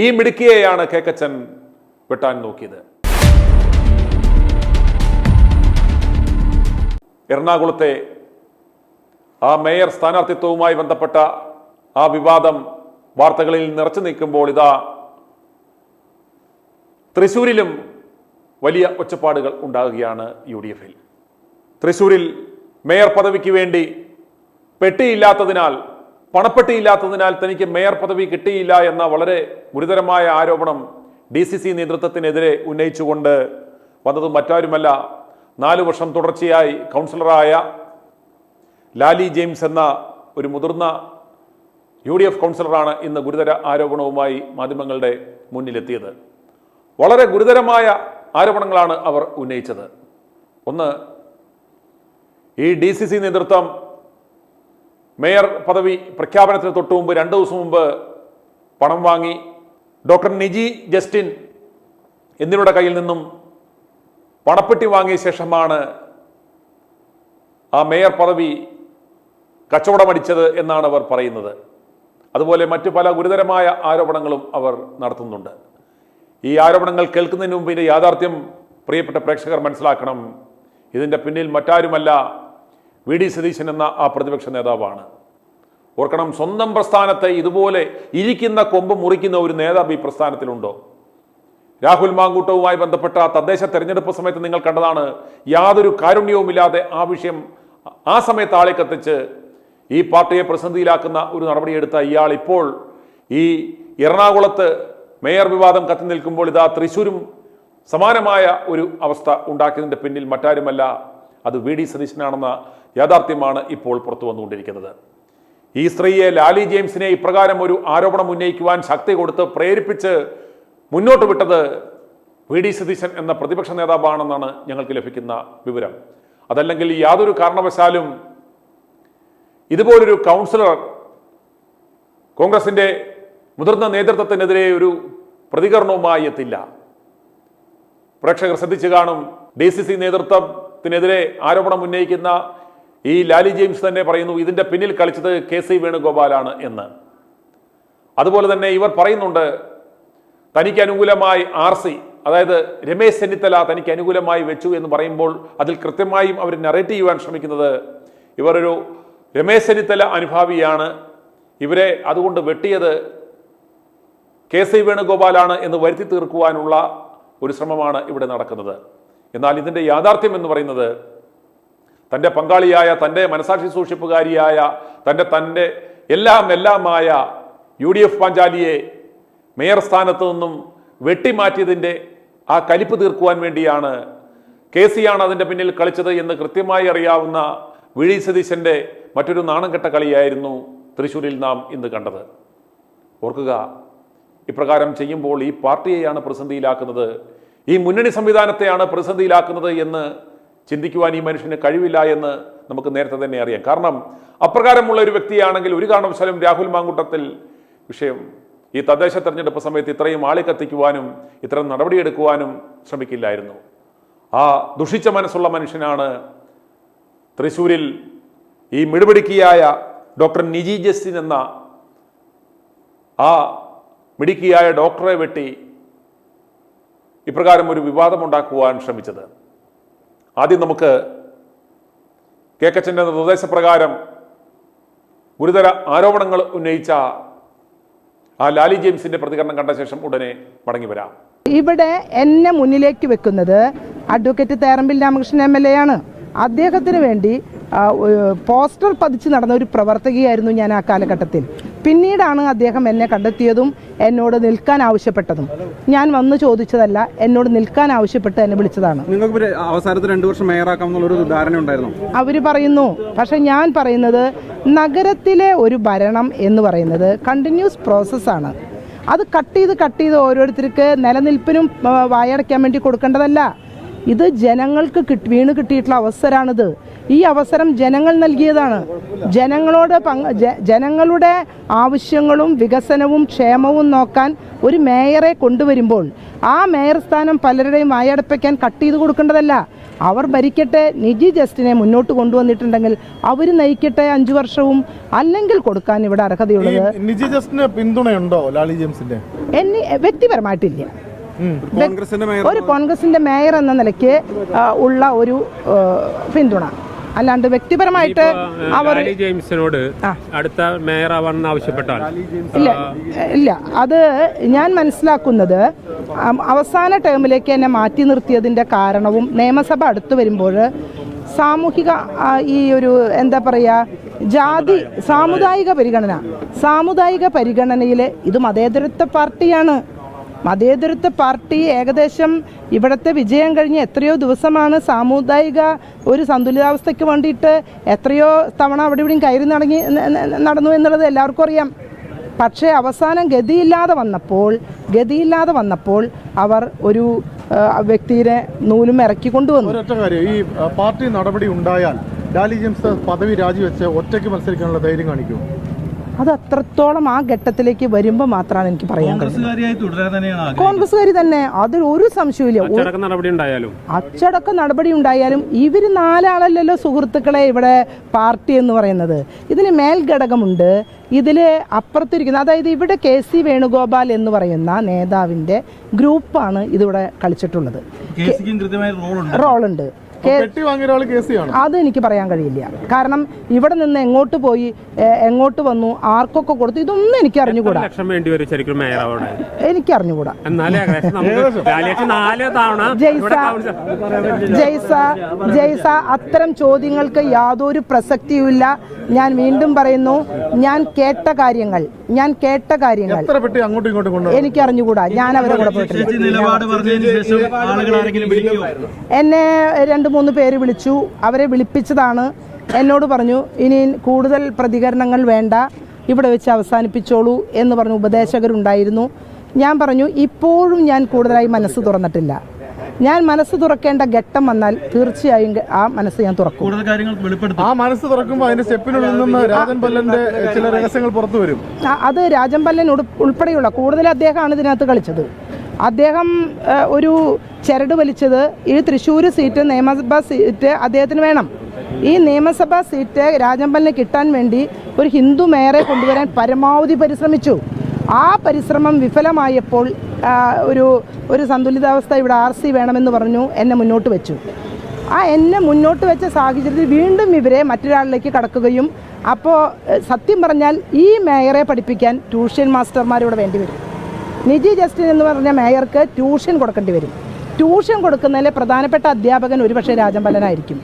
ഈ മിടുക്കിയെയാണ് കേക്കച്ചൻ വെട്ടാൻ നോക്കിയത്. എറണാകുളത്തെ ആ മേയർ സ്ഥാനാർത്ഥിത്വവുമായി ബന്ധപ്പെട്ട ആ വിവാദം വാർത്തകളിൽ നിറച്ചു നിൽക്കുമ്പോൾ ഇതാ തൃശ്ശൂരിലും വലിയ ഒച്ചപ്പാടുകൾ ഉണ്ടാകുകയാണ് UDF-ൽ. തൃശ്ശൂരിൽ മേയർ പദവിക്ക് വേണ്ടി പെട്ടിയില്ലാത്തതിനാൽ, പണപ്പെട്ടിയില്ലാത്തതിനാൽ തനിക്ക് മേയർ പദവി കിട്ടിയില്ല എന്ന വളരെ ഗുരുതരമായ ആരോപണം DCC നേതൃത്വത്തിനെതിരെ ഉന്നയിച്ചുകൊണ്ട് വന്നത് മറ്റാരുമല്ല, 4 വർഷം തുടർച്ചയായി കൗൺസിലറായ ലാലി ജെയിംസ് എന്ന ഒരു മുതിർന്ന UDF കൗൺസിലറാണ് ഇന്ന് ഗുരുതര ആരോപണവുമായി മാധ്യമങ്ങളുടെ മുന്നിലെത്തിയത്. വളരെ ഗുരുതരമായ ആരോപണങ്ങളാണ് അവർ ഉന്നയിച്ചത്. ഒന്ന്, ഈ DCC നേതൃത്വം മേയർ പദവി പ്രഖ്യാപനത്തിന് തൊട്ടു മുമ്പ് 2 ദിവസം മുമ്പ് പണം വാങ്ങി ഡോക്ടർ നിജി ജസ്റ്റിൻ എന്നിവരുടെ കയ്യിൽ നിന്നും പണപ്പെട്ടി വാങ്ങിയ ശേഷമാണ് ആ മേയർ പദവി കച്ചവടമടിച്ചത് എന്നാണ് അവർ പറയുന്നത്. അതുപോലെ മറ്റു പല ഗുരുതരമായ ആരോപണങ്ങളും അവർ നടത്തുന്നുണ്ട്. ഈ ആരോപണങ്ങൾ കേൾക്കുന്നതിന് മുമ്പ് ഇതിൻ്റെ യാഥാർത്ഥ്യം പ്രിയപ്പെട്ട പ്രേക്ഷകർ മനസ്സിലാക്കണം. ഇതിൻ്റെ പിന്നിൽ മറ്റാരുമല്ല, VD സതീശൻ എന്ന ആ പ്രതിപക്ഷ നേതാവാണ്. ഓർക്കണം, സ്വന്തം പ്രസ്ഥാനത്തെ ഇതുപോലെ ഇരിക്കുന്ന കൊമ്പ് മുറിക്കുന്ന ഒരു നേതാവ് ഈ പ്രസ്ഥാനത്തിലുണ്ടോ? രാഹുൽ മാങ്കൂട്ടവുമായി ബന്ധപ്പെട്ട തദ്ദേശ തെരഞ്ഞെടുപ്പ് സമയത്ത് നിങ്ങൾ കണ്ടതാണ്. യാതൊരു കാരുണ്യവുമില്ലാതെ ആ വിഷയം ആ സമയത്ത് ആളെ കത്തിച്ച് ഈ പാർട്ടിയെ പ്രതിസന്ധിയിലാക്കുന്ന ഒരു നടപടിയെടുത്ത ഇയാൾ ഇപ്പോൾ ഈ എറണാകുളത്ത് മേയർ വിവാദം കത്തി നിൽക്കുമ്പോൾ ഇതാ തൃശ്ശൂരും സമാനമായ ഒരു അവസ്ഥ ഉണ്ടാക്കിയതിൻ്റെ പിന്നിൽ മറ്റാരുമല്ല, അത് VD സതീശനാണെന്ന യാഥാർത്ഥ്യമാണ് ഇപ്പോൾ പുറത്തു വന്നുകൊണ്ടിരിക്കുന്നത്. ഈ സ്ത്രീയെ, ലാലി ജെയിംസിനെ ഇപ്രകാരം ഒരു ആരോപണം ഉന്നയിക്കുവാൻ ശക്തി കൊടുത്ത് പ്രേരിപ്പിച്ച് മുന്നോട്ട് വിട്ടത് VD സതീശൻ എന്ന പ്രതിപക്ഷ നേതാവാണെന്നാണ് ഞങ്ങൾക്ക് ലഭിക്കുന്ന വിവരം. അതല്ലെങ്കിൽ യാതൊരു കാരണവശാലും ഇതുപോലൊരു കൗൺസിലർ കോൺഗ്രസിന്റെ മുതിർന്ന നേതൃത്വത്തിനെതിരെ ഒരു പ്രതികരണവുമായി എത്തില്ല. പ്രേക്ഷകർ ശ്രദ്ധിച്ചു കാണും. DCC നേതൃത്വത്തിനെതിരെ ആരോപണം ഉന്നയിക്കുന്ന ഈ ലാലി ജെയിംസ് തന്നെ പറയുന്നു ഇതിന്റെ പിന്നിൽ കളിച്ചത് KC വേണുഗോപാലാണ് എന്ന്. അതുപോലെ തന്നെ ഇവർ പറയുന്നുണ്ട് തനിക്ക് അനുകൂലമായി RC, അതായത് രമേശ് ചെന്നിത്തല തനിക്ക് അനുകൂലമായി വെച്ചു എന്ന് പറയുമ്പോൾ അതിൽ കൃത്യമായും അവർ നറേറ്റ് ചെയ്യുവാൻ ശ്രമിക്കുന്നത് ഇവരൊരു രമേശ് ചെന്നിത്തല അനുഭാവിയാണ്, ഇവരെ അതുകൊണ്ട് വെട്ടിയത് KC വേണുഗോപാലാണ് എന്ന് വരുത്തി തീർക്കുവാനുള്ള ഒരു ശ്രമമാണ് ഇവിടെ നടക്കുന്നത്. എന്നാൽ ഇതിൻ്റെ യാഥാർത്ഥ്യം എന്ന് പറയുന്നത് തൻ്റെ പങ്കാളിയായ, തൻ്റെ മനസാക്ഷി സൂക്ഷിപ്പുകാരിയായ, തൻ്റെ എല്ലാമായ UDF പാഞ്ചാലിയെ മേയർ സ്ഥാനത്ത് നിന്നും വെട്ടിമാറ്റിയതിൻ്റെ ആ കലിപ്പ് തീർക്കുവാൻ വേണ്ടിയാണ് KC ആണ് അതിൻ്റെ പിന്നിൽ കളിച്ചത് എന്ന് കൃത്യമായി അറിയാവുന്ന VD സതീശൻ്റെ മറ്റൊരു നാണം കെട്ട കളിയായിരുന്നു തൃശ്ശൂരിൽ നാം ഇന്ന് കണ്ടത്. ഓർക്കുക, ഇപ്രകാരം ചെയ്യുമ്പോൾ ഈ പാർട്ടിയെയാണ് പ്രതിസന്ധിയിലാക്കുന്നത്, ഈ മുന്നണി സംവിധാനത്തെയാണ് പ്രതിസന്ധിയിലാക്കുന്നത് എന്ന് ചിന്തിക്കുവാൻ ഈ മനുഷ്യന് കഴിവില്ല എന്ന് നമുക്ക് നേരത്തെ തന്നെ അറിയാം. കാരണം അപ്രകാരമുള്ള ഒരു വ്യക്തിയാണെങ്കിൽ ഒരു കാരണവശാലും രാഹുൽ മാങ്കൂട്ടത്തിൽ വിഷയം ഈ തദ്ദേശ തെരഞ്ഞെടുപ്പ് സമയത്ത് ഇത്രയും ആളി കത്തിക്കുവാനും ഇത്തരം നടപടിയെടുക്കുവാനും ശ്രമിക്കില്ലായിരുന്നു. ആ ദുഷിച്ച മനസ്സുള്ള മനുഷ്യനാണ് തൃശ്ശൂരിൽ ഈ മിടുമിടുക്കിയായ ഡോക്ടർ നിജി ജസ്റ്റിൻ എന്ന ആ മിടുക്കിയായ ഡോക്ടറെ വെട്ടി ഇപ്രകാരം ഒരു വിവാദമുണ്ടാക്കുവാൻ ശ്രമിച്ചത്. ആദ്യം നമുക്ക് കേക്കച്ചൻ്റെ നിർദ്ദേശപ്രകാരം ഗുരുതര ആരോപണങ്ങൾ ഉന്നയിച്ച ആ ലാലി ജെയിംസിന്റെ പ്രതികരണം കണ്ട ശേഷം ഉടനെ മടങ്ങി വരാം. ഇവിടെ എന്നെ മുന്നിലേക്ക് വെക്കുന്നത് അഡ്വക്കേറ്റ് തേറമ്പിൽ രാമകൃഷ്ണൻ MLA ആണ്. അദ്ദേഹത്തിന് വേണ്ടി പോസ്റ്റർ പതിച്ച് നടന്ന ഒരു പ്രവർത്തകയായിരുന്നു ഞാൻ ആ കാലഘട്ടത്തിൽ. പിന്നീടാണ് അദ്ദേഹം എന്നെ കണ്ടെത്തിയതും എന്നോട് നിൽക്കാൻ ആവശ്യപ്പെട്ടതും. ഞാൻ വന്ന് ചോദിച്ചതല്ല, എന്നോട് നിൽക്കാൻ ആവശ്യപ്പെട്ട് എന്നെ വിളിച്ചതാണ്. നിങ്ങൾക്ക് അവസാനത്തെ 2 വർഷം മേയറാക്കാമെന്നുള്ളൊരു ധാരണ ഉണ്ടായിരുന്നു അവർ പറയുന്നു. പക്ഷെ ഞാൻ പറയുന്നത് നഗരത്തിലെ ഒരു ഭരണം എന്ന് പറയുന്നത് കണ്ടിന്യൂസ് പ്രോസസ്സാണ്. അത് കട്ട് ചെയ്ത് ഓരോരുത്തർക്ക് നിലനിൽപ്പിനും വായടയ്ക്കാൻ വേണ്ടി കൊടുക്കേണ്ടതല്ല. ഇത് ജനങ്ങൾക്ക് വീണ് കിട്ടിയിട്ടുള്ള അവസരമാണിത്. ഈ അവസരം ജനങ്ങൾ നൽകിയതാണ്. ജനങ്ങളുടെ ആവശ്യങ്ങളും വികസനവും ക്ഷേമവും നോക്കാൻ ഒരു മേയറെ കൊണ്ടുവരുമ്പോൾ ആ മേയർ സ്ഥാനം പലരുടെയും വായടപ്പിക്കാൻ കട്ട് ചെയ്ത് കൊടുക്കേണ്ടതല്ല. അവർ ഭരിക്കട്ടെ. നിജി ജസ്റ്റിനെ മുന്നോട്ട് കൊണ്ടുവന്നിട്ടുണ്ടെങ്കിൽ അവർ നയിക്കട്ടെ 5 വർഷവും. അല്ലെങ്കിൽ കൊടുക്കാൻ ഇവിടെ അർഹതയുള്ളത്. നിജി ജസ്റ്റിന് പിന്തുണയുണ്ടോ ലാലി ജെയിംസിന്റെ? വ്യക്തിപരമായിട്ടില്ല. ഒരു കോൺഗ്രസിന്റെ മേയർ എന്ന നിലയ്ക്ക് ഉള്ള ഒരു പിന്തുണ, അല്ലാണ്ട് വ്യക്തിപരമായിട്ട് അവർ ജെയിംസിനോട് അടുത്ത മേയർ ആവാൻ ആവശ്യപ്പെട്ടാൽ ഇല്ല. അത് ഞാൻ മനസ്സിലാക്കുന്നത് അവസാന ടേമിലേക്ക് എന്നെ മാറ്റി നിർത്തിയതിൻ്റെ കാരണവും നിയമസഭ അടുത്തു വരുമ്പോൾ സാമൂഹിക ഈ ഒരു എന്താ പറയുക സാമുദായിക പരിഗണനയിൽ ഇത് മതേതരത്വ പാർട്ടിയാണ്. മതേതരത്വ പാർട്ടി ഏകദേശം ഇവിടുത്തെ വിജയം കഴിഞ്ഞ് എത്രയോ ദിവസമാണ് സാമുദായിക ഒരു സന്തുലിതാവസ്ഥയ്ക്ക് വേണ്ടിയിട്ട് എത്രയോ തവണ അവിടെ ഇവിടെയും കയറി നടന്നു എന്നുള്ളത് എല്ലാവർക്കും അറിയാം. പക്ഷേ അവസാനം ഗതിയില്ലാതെ വന്നപ്പോൾ അവർ ഒരു വ്യക്തിയെ നൂലും ഇറക്കി കൊണ്ടുവന്നു. ഒരൊറ്റ കാര്യം, ഈ പാർട്ടി നടപടി ഉണ്ടായാൽ ലാലി ജെയിംസ് പദവി രാജിവെച്ച് ഒറ്റയ്ക്ക് മത്സരിക്കാനുള്ള ധൈര്യം കാണിക്കുമോ? അത് അത്രത്തോളം ആ ഘട്ടത്തിലേക്ക് വരുമ്പോൾ മാത്രമാണ് എനിക്ക് പറയാൻ കഴിയുന്നത്. കോൺഗ്രസ്സുകാരി തന്നെ, അതിൽ ഒരു സംശയമില്ല. അച്ചടക്ക നടപടി ഉണ്ടായാലും ഇവർ 4 ആളല്ലല്ലോ സുഹൃത്തുക്കളെ ഇവിടെ പാർട്ടി എന്ന് പറയുന്നത്. ഇതിന് മേൽഘടകമുണ്ട്, ഇതിൽ അപ്പുറത്തിരിക്കുന്ന, അതായത് ഇവിടെ KC വേണുഗോപാൽ എന്ന് പറയുന്ന നേതാവിൻ്റെ ഗ്രൂപ്പാണ് ഇതിവിടെ കളിച്ചിട്ടുള്ളത്. റോളുണ്ട്. അത് എനിക്ക് പറയാൻ കഴിയില്ല. കാരണം ഇവിടെ നിന്ന് എങ്ങോട്ട് പോയി എങ്ങോട്ട് വന്നു ആർക്കൊക്കെ കൊടുത്തു ഇതൊന്നും എനിക്ക് അറിഞ്ഞുകൂടാ. എനിക്ക് അറിഞ്ഞുകൂടാ. ജയ്സ അത്തരം ചോദ്യങ്ങൾക്ക് യാതൊരു പ്രസക്തിയുമില്ല. ഞാൻ വീണ്ടും പറയുന്നു, ഞാൻ കേട്ട കാര്യങ്ങൾ എനിക്ക് അറിഞ്ഞുകൂടാ. ഞാൻ അവരെ കൂടെ പോയിട്ടില്ല. എന്നെ 2-3 പേര് വിളിച്ചു. അവരെ വിളിപ്പിച്ചതാണ്. എന്നോട് പറഞ്ഞു ഇനി കൂടുതൽ പ്രതികരണങ്ങൾ വേണ്ട, ഇവിടെ വെച്ച് അവസാനിപ്പിച്ചോളൂ എന്ന് പറഞ്ഞു ഉപദേശകരുണ്ടായിരുന്നു. ഞാൻ പറഞ്ഞു ഇപ്പോഴും ഞാൻ കൂടുതലായി മനസ്സ് തുറന്നിട്ടില്ല. ഞാൻ മനസ്സ് തുറക്കേണ്ട ഘട്ടം വന്നാൽ തീർച്ചയായും ആ മനസ്സ് ഞാൻ തുറക്കും. ആ മനസ്സ് തുറക്കുമ്പോൾ അതിന്റെ സ്റ്റെപ്പിനുള്ളിൽ നിന്ന് രാജൻ പല്ലന്റെ ചില രഹസ്യങ്ങൾ പുറത്തു വരും. അത് രാജൻ പല്ലൻ ഉൾപ്പെടെയുള്ള കൂടുതൽ അദ്ദേഹമാണ് ഇതിനകത്ത് കളിച്ചത്. അദ്ദേഹം ഒരു ചരട് വലിച്ചത് ഈ തൃശ്ശൂർ സീറ്റ്, നിയമസഭാ സീറ്റ് അദ്ദേഹത്തിന് വേണം. ഈ നിയമസഭാ സീറ്റ് രാജൻ പല്ലന് കിട്ടാൻ വേണ്ടി ഒരു ഹിന്ദു മേയറെ കൊണ്ടുവരാൻ പരമാവധി പരിശ്രമിച്ചു. ആ പരിശ്രമം വിഫലമായപ്പോൾ ഒരു സന്തുലിതാവസ്ഥ ഇവിടെ RC വേണമെന്ന് പറഞ്ഞു എന്നെ മുന്നോട്ട് വെച്ചു. എന്നെ മുന്നോട്ട് വെച്ച സാഹചര്യത്തിൽ വീണ്ടും ഇവരെ മറ്റൊരാളിലേക്ക് കടക്കുകയും, അപ്പോൾ സത്യം പറഞ്ഞാൽ ഈ മേയറെ പഠിപ്പിക്കാൻ ട്യൂഷൻ മാസ്റ്റർമാർ ഇവിടെ വേണ്ടി വരും. നിജി ജസ്റ്റിൻ എന്ന് പറഞ്ഞ മേയർക്ക് ട്യൂഷൻ കൊടുക്കേണ്ടി വരും. ട്യൂഷൻ കൊടുക്കുന്നതിലെ പ്രധാനപ്പെട്ട അധ്യാപകൻ ഒരുപക്ഷെ രാജൻ പല്ലനായിരിക്കും.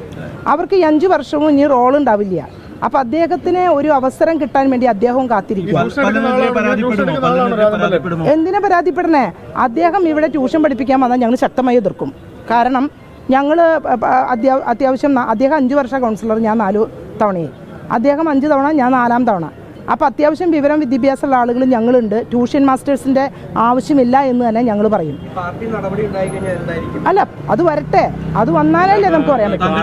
അവർക്ക് ഈ 5 വർഷവും ഇനി റോൾ ഉണ്ടാവില്ല. അപ്പോൾ അദ്ദേഹത്തിന് ഒരു അവസരം കിട്ടാൻ വേണ്ടി അദ്ദേഹവും കാത്തിരിക്കും. എന്തിനാ പരാതിപ്പെടണേ? അദ്ദേഹം ഇവിടെ ട്യൂഷൻ പഠിപ്പിക്കാൻ വന്നാൽ ഞങ്ങൾ ശക്തമായി എതിർക്കും. കാരണം ഞങ്ങൾ അത്യാവശ്യം അദ്ദേഹം 5 വർഷ കൗൺസിലർ, ഞാൻ 4 തവണയായി. അദ്ദേഹം 5 തവണ, ഞാൻ 4ാം തവണ. അപ്പോൾ അത്യാവശ്യം വിദ്യാഭ്യാസമുള്ള ആളുകൾ ഞങ്ങളുണ്ട്. ട്യൂഷൻ മാസ്റ്റേഴ്സിൻ്റെ ആവശ്യമില്ല എന്ന് തന്നെ ഞങ്ങൾ പറയും. അല്ല, അത് വരട്ടെ, അത് വന്നാലല്ലേ നമുക്ക് പറയാൻ പറ്റും.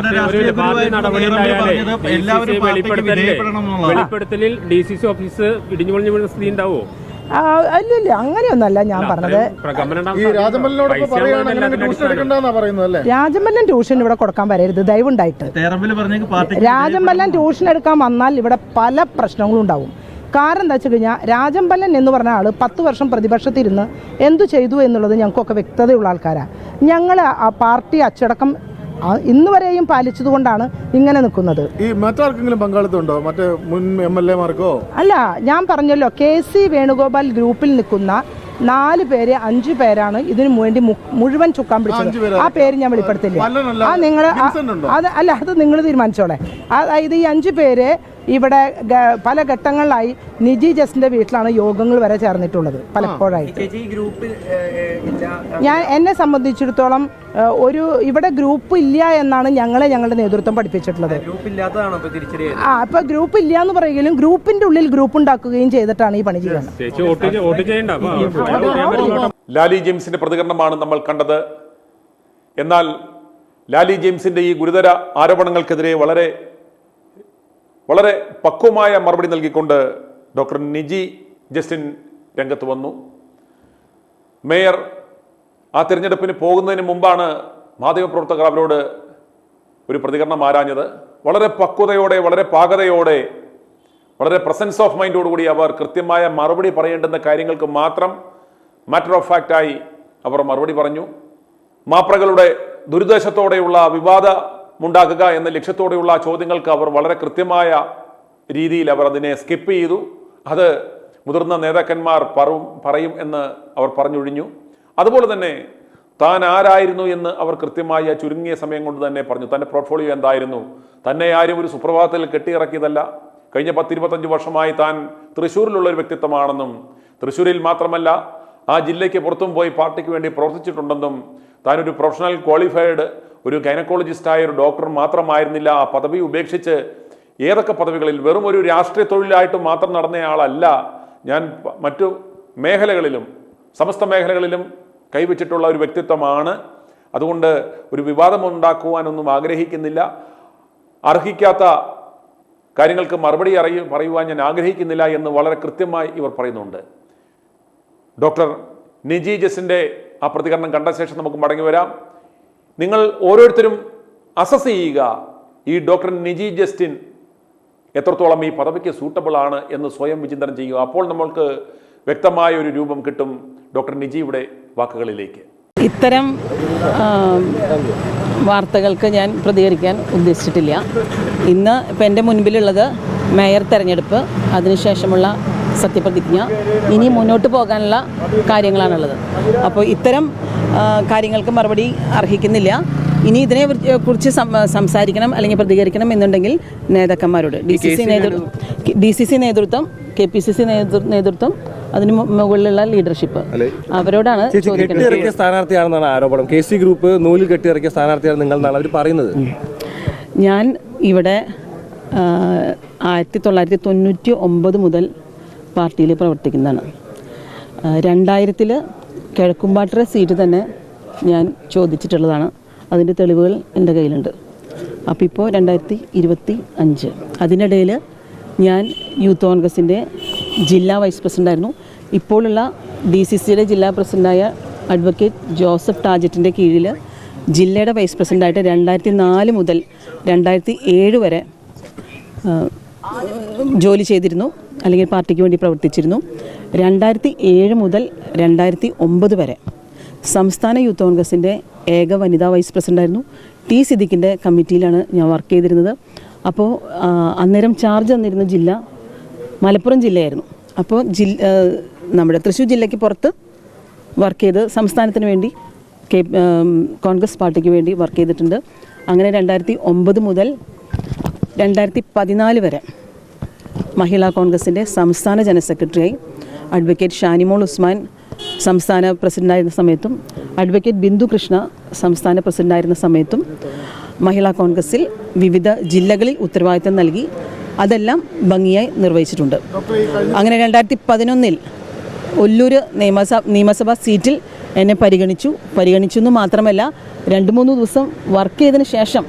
അല്ലല്ല, അങ്ങനെയൊന്നല്ല ഞാൻ പറഞ്ഞത്. രാജമല്ലൻ ട്യൂഷൻ ഇവിടെ കൊടുക്കാൻ വരരുത് ദയവുണ്ടായിട്ട്. രാജമല്ലൻ ട്യൂഷൻ എടുക്കാൻ വന്നാൽ ഇവിടെ പല പ്രശ്നങ്ങളും ഉണ്ടാവും. കാരണം എന്താ വെച്ച് കഴിഞ്ഞാൽ രാജമ്പല്ലൻ എന്ന് പറഞ്ഞ ആൾ 10 വർഷം പ്രതിപക്ഷത്തിരുന്ന് എന്തു ചെയ്തു എന്നുള്ളത് ഞങ്ങൾക്കൊക്കെ വ്യക്തതയുള്ള ആൾക്കാരാണ്. ഞങ്ങൾ ആ പാർട്ടി അച്ചടക്കം ഇന്ന് വരെയും പാലിച്ചതുകൊണ്ടാണ് ഇങ്ങനെ നിൽക്കുന്നത്. ഈ മറ്റാർക്കെങ്കിലും പങ്കാളിത്തമുണ്ടോ? മറ്റേ മുൻ MLA മാർക്കോ? അല്ല, ഞാൻ പറഞ്ഞല്ലോ, KC വേണുഗോപാൽ ഗ്രൂപ്പിൽ നിൽക്കുന്ന 4 പേര് 5 പേരാണ് ഇതിനു വേണ്ടി മുഴുവൻ ചുക്കാൻ പിടിച്ചത്. ആ പേര് ഞാൻ വെളിപ്പെടുത്തില്ല. അത് നിങ്ങൾ തീരുമാനിച്ചോളെ. അതായത് ഈ 5 പേര് ഇവിടെ പല ഘട്ടങ്ങളിലായി നിജി ജസ്റ്റിന്റെ വീട്ടിലാണ് യോഗങ്ങൾ വരെ ചേർന്നിട്ടുള്ളത് പലപ്പോഴായിട്ട്. എന്നെ സംബന്ധിച്ചിടത്തോളം ഇവിടെ ഗ്രൂപ്പ് ഇല്ല എന്നാണ് ഞങ്ങളുടെ നേതൃത്വം പഠിപ്പിച്ചിട്ടുള്ളത്. അപ്പൊ ഗ്രൂപ്പ് ഇല്ല എന്ന് പറയുകയും ഗ്രൂപ്പിന്റെ ഉള്ളിൽ ഗ്രൂപ്പ് ഉണ്ടാക്കുകയും ചെയ്തിട്ടാണ് ഈ പണി ചെയ്യുന്നത്. ലാലി ജെയിംസിന്റെ പ്രതികരണമാണ് നമ്മൾ കണ്ടത്. എന്നാൽ ലാലി ജെയിംസിന്റെ ഈ ഗുരുതര ആരോപണങ്ങൾക്കെതിരെ വളരെ പക്വമായ മറുപടി നൽകിക്കൊണ്ട് ഡോക്ടർ നിജി ജസ്റ്റിൻ രംഗത്ത് വന്നു. മേയർ ആ തിരഞ്ഞെടുപ്പിന് പോകുന്നതിന് മുമ്പാണ് മാധ്യമപ്രവർത്തകർ അവരോട് ഒരു പ്രതികരണം ആരാഞ്ഞത്. വളരെ പക്വതയോടെ, വളരെ പാകതയോടെ, വളരെ പ്രസൻസ് ഓഫ് മൈൻഡോടുകൂടി അവർ കൃത്യമായ മറുപടി പറയേണ്ടുന്ന കാര്യങ്ങൾക്ക് മാത്രം മാറ്റർ ഓഫ് ഫാക്റ്റായി അവർ മറുപടി പറഞ്ഞു. മാപ്രകളുടെ ദുരുദ്ദേശത്തോടെയുള്ള വിവാദമുണ്ടാക്കുക എന്ന ലക്ഷ്യത്തോടെയുള്ള ചോദ്യങ്ങൾക്ക് അവർ വളരെ കൃത്യമായ രീതിയിൽ അവർ അതിനെ സ്കിപ്പ് ചെയ്തു. അത് മുതിർന്ന നേതാക്കന്മാർ പറയും എന്ന് അവർ പറഞ്ഞൊഴിഞ്ഞു. അതുപോലെ തന്നെ താൻ ആരായിരുന്നു എന്ന് അവർ കൃത്യമായ ചുരുങ്ങിയ സമയം കൊണ്ട് തന്നെ പറഞ്ഞു. തൻ്റെ പോർട്ട്ഫോളിയോ എന്തായിരുന്നു, തന്നെ ആരും ഒരു സുപ്രഭാതത്തിൽ കെട്ടിയിറക്കിയതല്ല. കഴിഞ്ഞ 10-25 വർഷമായി താൻ തൃശ്ശൂരിലുള്ള ഒരു വ്യക്തിത്വമാണെന്നും തൃശ്ശൂരിൽ മാത്രമല്ല ആ ജില്ലയ്ക്ക് പുറത്തും പോയി പാർട്ടിക്ക് വേണ്ടി പ്രവർത്തിച്ചിട്ടുണ്ടെന്നും താനൊരു പ്രൊഫഷണൽ ക്വാളിഫൈഡ് ഒരു ഗൈനക്കോളജിസ്റ്റായ ഒരു ഡോക്ടർ മാത്രമായിരുന്നില്ല, ആ പദവി ഉപേക്ഷിച്ച് ഏതൊക്കെ പദവികളിൽ വെറും ഒരു രാഷ്ട്രീയ തൊഴിലായിട്ട് മാത്രം നടന്നയാളല്ല ഞാൻ, മറ്റു മേഖലകളിലും സമസ്ത മേഖലകളിലും കൈവച്ചിട്ടുള്ള ഒരു വ്യക്തിത്വമാണ്. അതുകൊണ്ട് ഒരു വിവാദമുണ്ടാക്കുവാനൊന്നും ആഗ്രഹിക്കുന്നില്ല. അർഹിക്കാത്ത കാര്യങ്ങൾക്ക് മറുപടി പറയുവാൻ ഞാൻ ആഗ്രഹിക്കുന്നില്ല എന്ന് വളരെ കൃത്യമായി ഇവർ പറയുന്നുണ്ട്. ഡോക്ടർ നിജി ജസ്റ്റിൻ്റെ ആ പ്രതികരണം കണ്ട ശേഷം നമുക്ക് മടങ്ങി വരാം. നിങ്ങൾ ഓരോരുത്തരും അസസ് ചെയ്യുക, ഈ ഡോക്ടർ നിജി ജസ്റ്റിൻ എത്രത്തോളം ഈ പദവിക്ക് സൂട്ടബിൾ ആണ് എന്ന് സ്വയം വിചിന്തനം ചെയ്യുക. അപ്പോൾ നമ്മൾക്ക് വ്യക്തമായ ഒരു രൂപം കിട്ടും ഡോക്ടർ നിജിയുടെ വാക്കുകളിലേക്ക്. ഇത്തരം വാർത്തകൾക്ക് ഞാൻ പ്രതികരിക്കാൻ ഉദ്ദേശിച്ചിട്ടില്ല. ഇന്ന് ഇപ്പം എൻ്റെ മുൻപിലുള്ളത് മേയർ തെരഞ്ഞെടുപ്പ്, അതിനുശേഷമുള്ള സത്യപ്രതിജ്ഞ, ഇനി മുന്നോട്ട് പോകാനുള്ള കാര്യങ്ങളാണുള്ളത്. അപ്പോൾ ഇത്തരം കാര്യങ്ങൾക്ക് മറുപടി അർഹിക്കുന്നില്ല. ഇനി ഇതിനെ കുറിച്ച് സംസാരിക്കണം അല്ലെങ്കിൽ പ്രതികരിക്കണം എന്നുണ്ടെങ്കിൽ നേതാക്കന്മാരോട് DCC നേതൃത്വം, KPCC നേതൃത്വം, അതിന് മുകളിലുള്ള ലീഡർഷിപ്പ്, അവരോടാണ് ചോദിക്കുന്നത്. സ്ഥാനാർത്ഥിയാണെന്നാണ് ആരോപണം. KC ഗ്രൂപ്പ് നൂലിൽ കെട്ടിയിറക്കിയ സ്ഥാനാർത്ഥിയാണ് നിങ്ങളെന്നാണ് അവർ പറയുന്നത്. ഞാൻ ഇവിടെ 1999 മുതൽ പാർട്ടിയിൽ പ്രവർത്തിക്കുന്നതാണ്. 2000 കിഴക്കുംപാട്ടര സീറ്റ് തന്നെ ഞാൻ ചോദിച്ചിട്ടുള്ളതാണ്. അതിൻ്റെ തെളിവുകൾ എൻ്റെ കയ്യിലുണ്ട്. അപ്പോൾ ഇപ്പോൾ 2025, അതിനിടയിൽ ഞാൻ യൂത്ത് കോൺഗ്രസിൻ്റെ ജില്ലാ വൈസ് പ്രസിഡൻ്റായിരുന്നു. ഇപ്പോഴുള്ള DCCയുടെ ജില്ലാ പ്രസിഡൻ്റായ അഡ്വക്കേറ്റ് ജോസഫ് ടാജറ്റിൻ്റെ കീഴിൽ ജില്ലയുടെ വൈസ് പ്രസിഡൻ്റായിട്ട് 2004 മുതൽ 2007 വരെ ജോലി ചെയ്തിരുന്നു, അല്ലെങ്കിൽ പാർട്ടിക്ക് വേണ്ടി പ്രവർത്തിച്ചിരുന്നു. 2007 മുതൽ 2009 വരെ സംസ്ഥാന യൂത്ത് കോൺഗ്രസിൻ്റെ ഏക വനിതാ വൈസ് പ്രസിഡൻ്റായിരുന്നു. T സിദ്ദിഖിൻ്റെ കമ്മിറ്റിയിലാണ് ഞാൻ വർക്ക് ചെയ്തിരുന്നത്. അപ്പോൾ അന്നേരം ചാർജ് തന്നിരുന്ന ജില്ല മലപ്പുറം ജില്ലയായിരുന്നു. അപ്പോൾ നമ്മുടെ തൃശ്ശൂർ ജില്ലയ്ക്ക് പുറത്ത് വർക്ക് ചെയ്ത് സംസ്ഥാനത്തിന് വേണ്ടി കോൺഗ്രസ് പാർട്ടിക്ക് വേണ്ടി വർക്ക് ചെയ്തിട്ടുണ്ട്. അങ്ങനെ 2009 മുതൽ 2014 വരെ മഹിളാ കോൺഗ്രസിൻ്റെ സംസ്ഥാന ജനറൽ സെക്രട്ടറിയായി അഡ്വക്കേറ്റ് ഷാനിമോൾ ഉസ്മാൻ സംസ്ഥാന പ്രസിഡൻ്റായിരുന്ന സമയത്തും അഡ്വക്കേറ്റ് ബിന്ദു കൃഷ്ണ സംസ്ഥാന പ്രസിഡൻ്റായിരുന്ന സമയത്തും മഹിളാ കോൺഗ്രസിൽ വിവിധ ജില്ലകളിൽ ഉത്തരവാദിത്തം നൽകി അതെല്ലാം ഭംഗിയായി നിർവഹിച്ചിട്ടുണ്ട്. അങ്ങനെ 2011 ഒല്ലൂർ നിയമസഭാ സീറ്റിൽ എന്നെ പരിഗണിച്ചു എന്ന് മാത്രമല്ല 2-3 ദിവസം വർക്ക് ചെയ്തതിന് ശേഷം,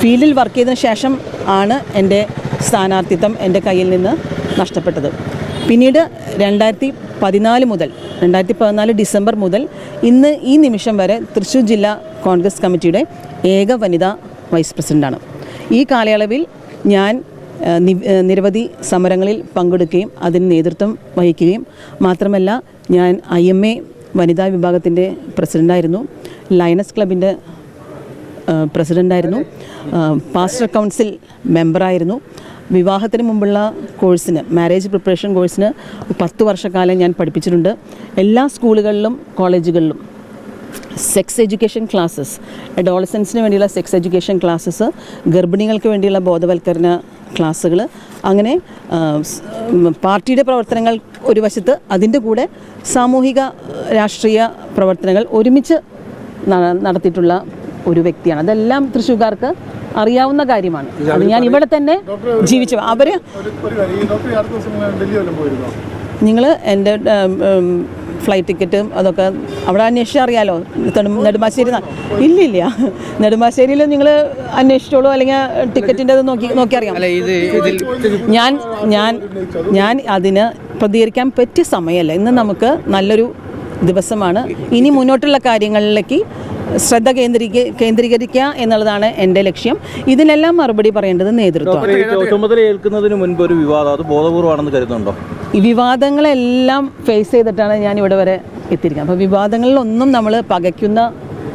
ഫീൽഡിൽ വർക്ക് ചെയ്തതിന് ശേഷം ആണ് എൻ്റെ സ്ഥാനാർത്ഥിത്വം എൻ്റെ കയ്യിൽ നിന്ന് നഷ്ടപ്പെട്ടത്. പിന്നീട് 2014 ഡിസംബർ മുതൽ ഇന്ന് ഈ നിമിഷം വരെ തൃശ്ശൂർ ജില്ലാ കോൺഗ്രസ് കമ്മിറ്റിയുടെ ഏക വനിതാ വൈസ് പ്രസിഡൻ്റാണ്. ഈ കാലയളവിൽ ഞാൻ നിരവധി സമരങ്ങളിൽ പങ്കെടുക്കുകയും അതിന് നേതൃത്വം വഹിക്കുകയും മാത്രമല്ല ഞാൻ IMA വനിതാ വിഭാഗത്തിൻ്റെ പ്രസിഡൻ്റായിരുന്നു, ലയണസ് ക്ലബിൻ്റെ പ്രസിഡൻ്റായിരുന്നു, പാസ്റ്റർ കൗൺസിൽ മെമ്പറായിരുന്നു. വിവാഹത്തിന് മുമ്പുള്ള കോഴ്സിന്, മാരേജ് പ്രിപ്പറേഷൻ കോഴ്സിന് 10 വർഷക്കാലം ഞാൻ പഠിപ്പിച്ചിട്ടുണ്ട്. എല്ലാ സ്കൂളുകളിലും കോളേജുകളിലും സെക്സ് എഡ്യൂക്കേഷൻ ക്ലാസ്സസ്, അഡോളസൻസിന് വേണ്ടിയുള്ള സെക്സ് എഡ്യൂക്കേഷൻ ക്ലാസ്സസ്, ഗർഭിണികൾക്ക് വേണ്ടിയുള്ള ബോധവൽക്കരണ ക്ലാസ്സുകൾ, അങ്ങനെ പാർട്ടിയുടെ പ്രവർത്തനങ്ങൾ ഒരു വശത്ത്, അതിൻ്റെ കൂടെ സാമൂഹിക രാഷ്ട്രീയ പ്രവർത്തനങ്ങൾ ഒരുമിച്ച് നടത്തിയിട്ടുള്ള ഒരു വ്യക്തിയാണ്. അതെല്ലാം തൃശ്ശൂർക്കാർക്ക് അറിയാവുന്ന കാര്യമാണ്. അത് ഞാൻ ഇവിടെ തന്നെ ജീവിച്ചു. അവർ നിങ്ങൾ എൻ്റെ ഫ്ലൈറ്റ് ടിക്കറ്റും അതൊക്കെ അവിടെ അന്വേഷിച്ചാൽ അറിയാലോ. നെടുമ്പാശ്ശേരി ഇല്ലില്ല, നെടുമ്പാശ്ശേരിയിൽ നിങ്ങൾ അന്വേഷിച്ചോളൂ, അല്ലെങ്കിൽ ടിക്കറ്റിൻ്റെ നോക്കി അറിയാം. ഞാൻ അതിന് പ്രതികരിക്കാൻ പറ്റിയ സമയമല്ല. ഇന്ന് നമുക്ക് നല്ലൊരു ദിവസമാണ്. ഇനി മുന്നോട്ടുള്ള കാര്യങ്ങളിലേക്ക് ശ്രദ്ധ കേന്ദ്രീകരിക്കുക എന്നുള്ളതാണ് എൻ്റെ ലക്ഷ്യം. ഇതിനെല്ലാം മറുപടി പറയേണ്ടത് നേതൃത്വമാണ്. ചുമതല ഏൽക്കുന്നതിന് മുൻപ് ഒരു വിവാദം അത് ബോധപൂർവമാണെന്ന് കരുതുന്നുണ്ടോ? ഈ വിവാദങ്ങളെല്ലാം ഫേസ് ചെയ്തിട്ടാണ് ഞാൻ ഇവിടെ വരെ എത്തിയിരിക്കുന്നത്. അപ്പോൾ വിവാദങ്ങളിലൊന്നും നമ്മൾ പകയ്ക്കുന്ന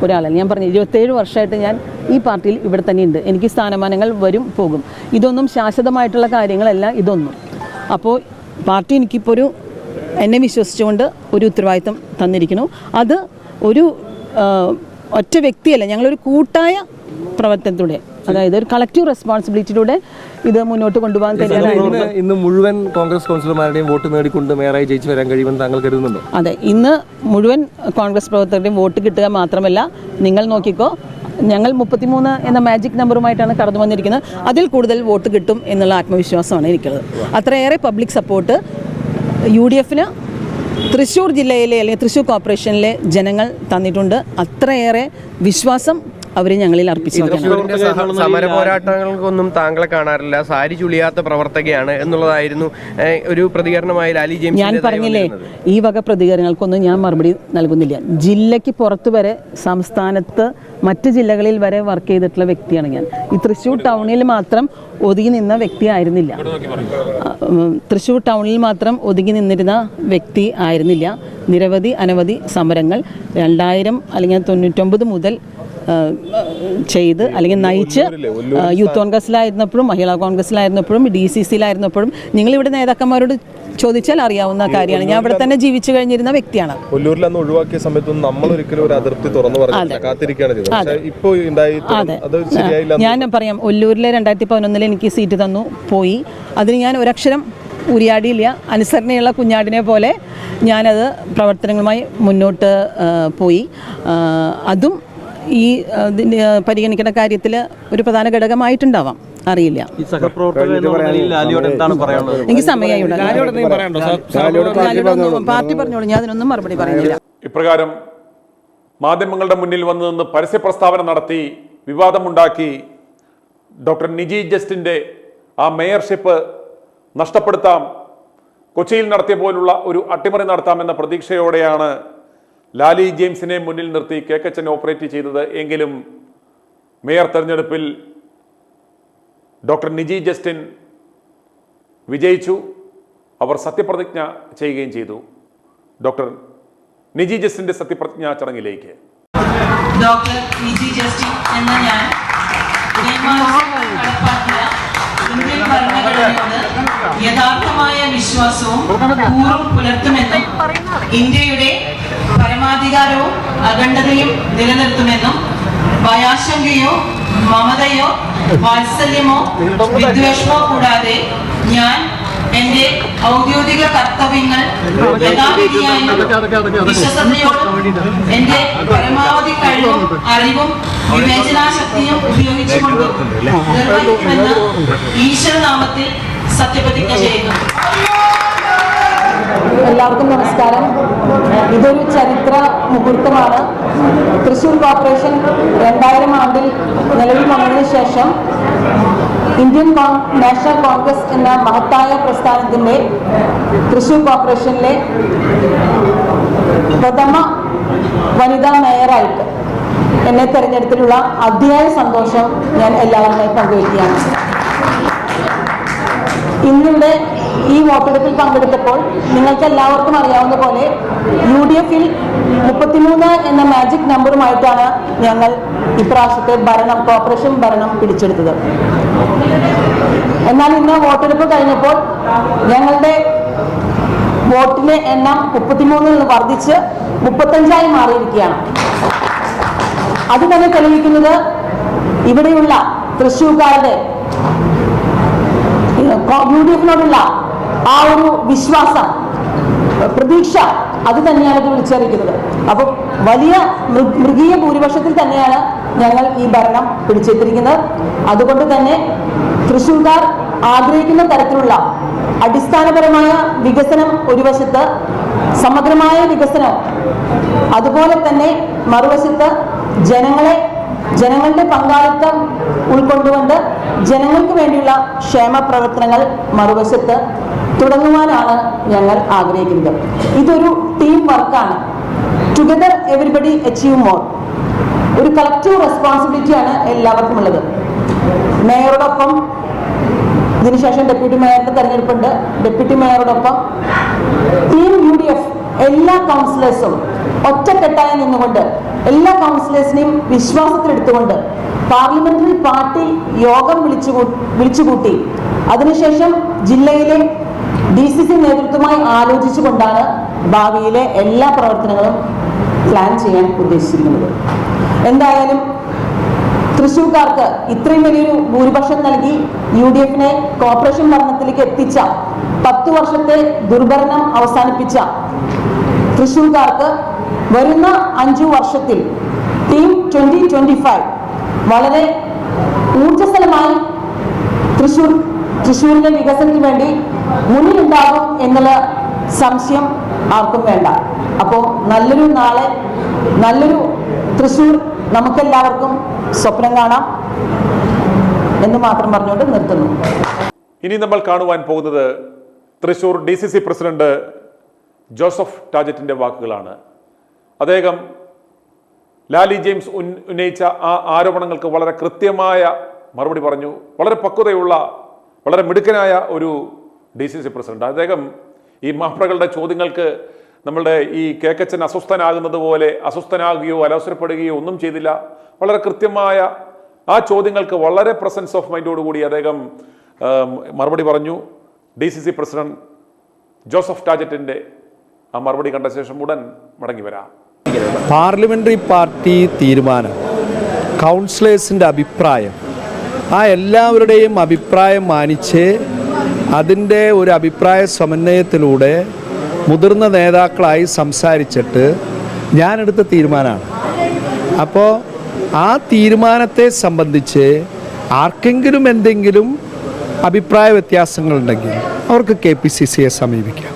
ഒരാളല്ല. ഞാൻ പറഞ്ഞു 27 വർഷമായിട്ട് ഞാൻ ഈ പാർട്ടിയിൽ ഇവിടെ തന്നെയുണ്ട്. എനിക്ക് സ്ഥാനമാനങ്ങൾ വരും പോകും. ഇതൊന്നും ശാശ്വതമായിട്ടുള്ള കാര്യങ്ങളല്ല ഇതൊന്നും. അപ്പോൾ പാർട്ടി എനിക്കിപ്പോൾ എന്നെ വിശ്വസിച്ചുകൊണ്ട് ഒരു ഉത്തരവാദിത്തം തന്നിരിക്കുന്നു. അത് ഒരു ഒറ്റ വ്യക്തിയല്ല, ഞങ്ങളൊരു കൂട്ടായ പ്രവർത്തനത്തിലൂടെ, അതായത് ഒരു കളക്റ്റീവ് റെസ്പോൺസിബിലിറ്റിയിലൂടെ ഇത് മുന്നോട്ട് കൊണ്ടുപോകാൻ തയ്യാറായിരുന്നു. ഇന്ന് മുഴുവൻ കോൺഗ്രസ് കൗൺസിലർമാരുടെയും വോട്ട് നേടിക്കൊണ്ട് മേയറായി ജയിച്ചു വരാൻ കഴിയുമെന്ന് താങ്കൾ കരുതുന്നുണ്ടോ? അതെ, ഇന്ന് മുഴുവൻ കോൺഗ്രസ് പ്രവർത്തകരുടെയും വോട്ട് കിട്ടുക മാത്രമല്ല, നിങ്ങൾ നോക്കിക്കോ, ഞങ്ങൾ 33 എന്ന മാജിക് നമ്പറുമായിട്ടാണ് കടന്നു വന്നിരിക്കുന്നത്. അതിൽ കൂടുതൽ വോട്ട് കിട്ടും എന്നുള്ള ആത്മവിശ്വാസമാണ് എനിക്കുള്ളത്. അത്രയേറെ പബ്ലിക് സപ്പോർട്ട് UDFന് തൃശ്ശൂർ ജില്ലയിലെ അല്ലെങ്കിൽ തൃശ്ശൂർ കോർപ്പറേഷനിലെ ജനങ്ങൾ തന്നിട്ടുണ്ട്. അത്രയേറെ വിശ്വാസം അവർ ഞങ്ങളിൽ അർപ്പിച്ചിരിക്കുകയാണ്. സമര പോരാട്ടങ്ങൾക്കൊന്നും താങ്കളെ കാണാറില്ല, സാരി ചുളിയാത്ത പ്രവർത്തകയാണ് എന്നുള്ളതായിരുന്നു ഒരു പ്രതികരണമായി ലാലി ജെയിംസ്. ഞാൻ പറഞ്ഞില്ലേ, ഈ വക പ്രതികരണങ്ങൾക്കൊന്നും ഞാൻ മറുപടി നൽകുന്നില്ല. ജില്ലയ്ക്ക് പുറത്ത് വരെ, സംസ്ഥാനത്ത് മറ്റ് ജില്ലകളിൽ വരെ വർക്ക് ചെയ്തിട്ടുള്ള വ്യക്തിയാണ് ഞാൻ. ഈ തൃശ്ശൂർ ടൗണിൽ മാത്രം ഒതുങ്ങി നിന്ന വ്യക്തി ആയിരുന്നില്ല. തൃശ്ശൂർ ടൗണിൽ മാത്രം ഒതുങ്ങി നിന്നിരുന്ന വ്യക്തി ആയിരുന്നില്ല. അനവധി സമരങ്ങൾ 2000 അല്ലെങ്കിൽ 99 മുതൽ ചെയ്ത് അല്ലെങ്കിൽ നയിച്ച് യൂത്ത് കോൺഗ്രസ്സിലായിരുന്നപ്പോഴും മഹിളാ കോൺഗ്രസ്സിലായിരുന്നപ്പോഴും DCCയിലായിരുന്നപ്പോഴും നിങ്ങളിവിടെ നേതാക്കന്മാരോട് ചോദിച്ചാൽ അറിയാവുന്ന കാര്യമാണ്. ഞാൻ ഇവിടെ തന്നെ ജീവിച്ചു കഴിഞ്ഞിരുന്ന വ്യക്തിയാണ്. ഒല്ലൂരിൽ അന്ന് ഒഴിവാക്കിയ സമയത്തൊന്നും നമ്മൾ ഒരിക്കലും ഒരു അതിർത്തി തുറന്നു പറഞ്ഞില്ല, കാത്തിരിക്കുകയാണ് ചെയ്തത്. ഞാൻ പറയാം, ഒല്ലൂരിലെ 2011 എനിക്ക് സീറ്റ് തന്നു, പോയി. അതിന് ഞാൻ ഒരക്ഷരം ഉരിയാടിയില്ല. അനുസരണയുള്ള കുഞ്ഞാടിനെ പോലെ ഞാനത് പ്രവർത്തനങ്ങളുമായി മുന്നോട്ട് പോയി. അതും ഈ പരിഗണിക്കേണ്ട കാര്യത്തിൽ ഒരു പ്രധാന ഘടകമായിട്ടുണ്ടാവാം, അറിയില്ല. എനിക്ക് സമയമായി പാർട്ടി പറഞ്ഞോളൂ, ഞാൻ അതിനൊന്നും മറുപടി പറയുന്നില്ല. ഇപ്രകാരം മാധ്യമങ്ങളുടെ മുന്നിൽ വന്നു നിന്ന് പരസ്യ പ്രസ്താവന നടത്തി വിവാദമുണ്ടാക്കി ഡോക്ടർ നിജി ജസ്റ്റിൻ്റെ ആ മേയർഷിപ്പ് നഷ്ടപ്പെടുത്താം, കൊച്ചിയിൽ നടത്തിയ പോലുള്ള ഒരു അട്ടിമറി നടത്താമെന്ന പ്രതീക്ഷയോടെയാണ് ലാലി ജെയിംസിനെ മുന്നിൽ നിർത്തി KKച്ചൻ ഓപ്പറേറ്റ് ചെയ്തത്. എങ്കിലും മേയർ തെരഞ്ഞെടുപ്പിൽ ഡോക്ടർ നിജി ജസ്റ്റിൻ വിജയിച്ചു. അവർ സത്യപ്രതിജ്ഞ ചെയ്യുകയും ചെയ്തു. ഡോക്ടർ നിജി ജസ്റ്റിൻ്റെ സത്യപ്രതിജ്ഞാ ചടങ്ങിലേക്ക്. ഡോക്ടർ നിജി ജസ്റ്റിൻ എന്ന ഞാൻ ഇന്ത്യൻ ഭരണഘടനയോട് യഥാർത്ഥമായ വിശ്വാസവും കൂറും പുലർത്തുമെന്നും ഇന്ത്യയുടെ പരമാധികാരവും അഖണ്ഡതയും നിലനിർത്തുമെന്നും ഭയാശങ്കയോ മമതയോ വാത്സല്യമോ വിദ്വേഷമോ കൂടാതെ ഞാൻ എന്റെ ഔദ്യോഗിക കർത്തവ്യങ്ങൾ യഥാവിധിയായും വിശ്വസതയോടും എന്റെ പരമാവധി കഴിവും അറിവും വിവേചനാശക്തിയും ഉപയോഗിച്ചുകൊണ്ട് നിർവഹിക്കുമെന്ന് ഈശ്വരനാമത്തിൽ സത്യപ്രതിജ്ഞ ചെയ്യുന്നു. എല്ലാവർക്കും നമസ്കാരം. ഇതൊരു ചരിത്ര മുഹൂർത്തമാണ്. തൃശ്ശൂർ കോർപ്പറേഷൻ 2000 ആണ്ടിൽ നിലവിൽ വന്നതിന് ശേഷം ഇന്ത്യൻ നാഷണൽ കോൺഗ്രസ് എന്ന മഹത്തായ പ്രസ്ഥാനത്തിൻ്റെ തൃശ്ശൂർ കോർപ്പറേഷനിലെ പ്രഥമ വനിതാ മേയറായിട്ട് എന്നെ തെരഞ്ഞെടുത്തിട്ടുള്ള അതിയായ സന്തോഷം ഞാൻ എല്ലാവരുമായി പങ്കുവയ്ക്കുകയാണ്. ഇന്നിവിടെ ഈ വോട്ടെടുപ്പിൽ പങ്കെടുത്തപ്പോൾ നിങ്ങൾക്ക് എല്ലാവർക്കും അറിയാവുന്ന പോലെ UDFൽ 33 എന്ന മാജിക് നമ്പറുമായിട്ടാണ് ഞങ്ങൾ ഇപ്രാവശ്യത്തെ കോർപ്പറേഷൻ ഭരണം പിടിച്ചെടുത്തത്. എന്നാൽ ഇന്ന് വോട്ടെടുപ്പ് കഴിഞ്ഞപ്പോൾ ഞങ്ങളുടെ വോട്ടിന്റെ എണ്ണം 33 നിന്ന് വർദ്ധിച്ച് 35 മാറിയിരിക്കുകയാണ്. അത് തന്നെ തെളിയിക്കുന്നത് ഇവിടെയുള്ള തൃശ്ശൂർക്കാരുടെ UDFനോടുള്ള ആ ഒരു വിശ്വാസം, പ്രതീക്ഷ, അത് തന്നെയാണ് ഇത് വിളിച്ചറിയിക്കുന്നത്. അപ്പോൾ വലിയ മൃഗീയ ഭൂരിപക്ഷത്തിൽ തന്നെയാണ് ഞങ്ങൾ ഈ ഭരണം പിടിച്ചെത്തിയിരിക്കുന്നത്. അതുകൊണ്ട് തന്നെ തൃശ്ശൂർക്കാർ ആഗ്രഹിക്കുന്ന തരത്തിലുള്ള അടിസ്ഥാനപരമായ വികസനം ഒരു വശത്ത്, സമഗ്രമായ വികസനം, അതുപോലെ തന്നെ മറുവശത്ത് ജനങ്ങളുടെ പങ്കാളിത്തം ഉൾക്കൊണ്ടുകൊണ്ട് ജനങ്ങൾക്ക് വേണ്ടിയുള്ള ക്ഷേമ പ്രവർത്തനങ്ങൾ മറുവശത്ത് തുടങ്ങുവാനാണ് ഞങ്ങൾ ആഗ്രഹിക്കുന്നത്. ഇതൊരു ടീം വർക്കാണ്. Together everybody achieve more. ഒരു കളക്റ്റീവ് റെസ്പോൺസിബിലിറ്റിയാണ് എല്ലാവർക്കും ഉള്ളത്. മേയറോടൊപ്പം ഇതിനുശേഷം ഡെപ്യൂട്ടി മേയറുടെ തെരഞ്ഞെടുപ്പുണ്ട്. ഡെപ്യൂട്ടി മേയറോടൊപ്പം ടീം UDF എല്ലാ കൗൺസിലേഴ്സും ഒറ്റക്കെട്ടായി നിന്നുകൊണ്ട് എല്ലാ കൗൺസിലേഴ്സിനെയും വിശ്വാസത്തിലെടുത്തുകൊണ്ട് പാർലമെന്ററി പാർട്ടി യോഗം വിളിച്ചുകൂട്ടി അതിനുശേഷം ജില്ലയിലെ DCC നേതൃത്വമായി ആലോചിച്ചുകൊണ്ടാണ് ഭാവിയിലെ എല്ലാ പ്രവർത്തനങ്ങളും പ്ലാൻ ചെയ്യാൻ ഉദ്ദേശിച്ചിരിക്കുന്നത്. എന്തായാലും തൃശ്ശൂർക്കാർക്ക് ഇത്രയും വലിയൊരു ഭൂരിപക്ഷം നൽകി UDFനെ കോർപ്പറേഷൻ ഭരണത്തിലേക്ക് എത്തിച്ച 10 വർഷത്തെ ദുർഭരണം അവസാനിപ്പിച്ച തൃശ്ശൂർക്കാർക്ക് വരുന്ന 5 വർഷത്തിൽ ടീം 2025 വളരെ ഊർജ്ജസ്വലമായി തൃശ്ശൂരിന്റെ വികസനത്തിന് വേണ്ടി മുന്നിലുണ്ടാകും എന്നുള്ള സംശയം ആർക്കും വേണ്ട. അപ്പോൾ നല്ലൊരു നാളെ, നല്ലൊരു തൃശ്ശൂർ നമുക്കെല്ലാവർക്കും സ്വപ്നം കാണാം എന്ന് മാത്രം പറഞ്ഞുകൊണ്ട് നിർത്തുന്നു. ഇനി നമ്മൾ കാണുവാൻ പോകുന്നത് തൃശൂർ DCC പ്രസിഡന്റ് ജോസഫ് ടാജറ്റിന്റെ വാക്കുകളാണ്. അദ്ദേഹം ലാലി ജെയിംസ് ഉന്നയിച്ച ആ ആരോപണങ്ങൾക്ക് വളരെ കൃത്യമായ മറുപടി പറഞ്ഞു. വളരെ പക്വതയുള്ള, വളരെ മിടുക്കനായ ഒരു DCC പ്രസിഡന്റ്. അദ്ദേഹം ഈ മാപ്രകളുടെ ചോദ്യങ്ങൾക്ക് നമ്മളുടെ ഈ കേക്കച്ചൻ അസ്വസ്ഥനാകുന്നത് പോലെ അസ്വസ്ഥനാകുകയോ അലോസരപ്പെടുകയോ ഒന്നും ചെയ്തില്ല. വളരെ കൃത്യമായ ആ ചോദ്യങ്ങൾക്ക് വളരെ പ്രസൻസ് ഓഫ് മൈൻഡോടുകൂടി അദ്ദേഹം മറുപടി പറഞ്ഞു. DCC പ്രസിഡന്റ് ജോസഫ് ടാജറ്റിന്റെ ആ മറുപടി കണ്ട ശേഷം ഉടൻ മടങ്ങി വരാം. പാർലമെൻ്ററി പാർട്ടി തീരുമാനം, കൗൺസിലേഴ്സിൻ്റെ അഭിപ്രായം, ആ എല്ലാവരുടെയും അഭിപ്രായം മാനിച്ച് അതിൻ്റെ ഒരു അഭിപ്രായ സമന്വയത്തിലൂടെ മുതിർന്ന നേതാക്കളായി സംസാരിച്ചിട്ട് ഞാനെടുത്ത തീരുമാനമാണ്. അപ്പോൾ ആ തീരുമാനത്തെ സംബന്ധിച്ച് ആർക്കെങ്കിലും എന്തെങ്കിലും അഭിപ്രായ വ്യത്യാസങ്ങളുണ്ടെങ്കിൽ അവർക്ക് KPCCയെ സമീപിക്കാം.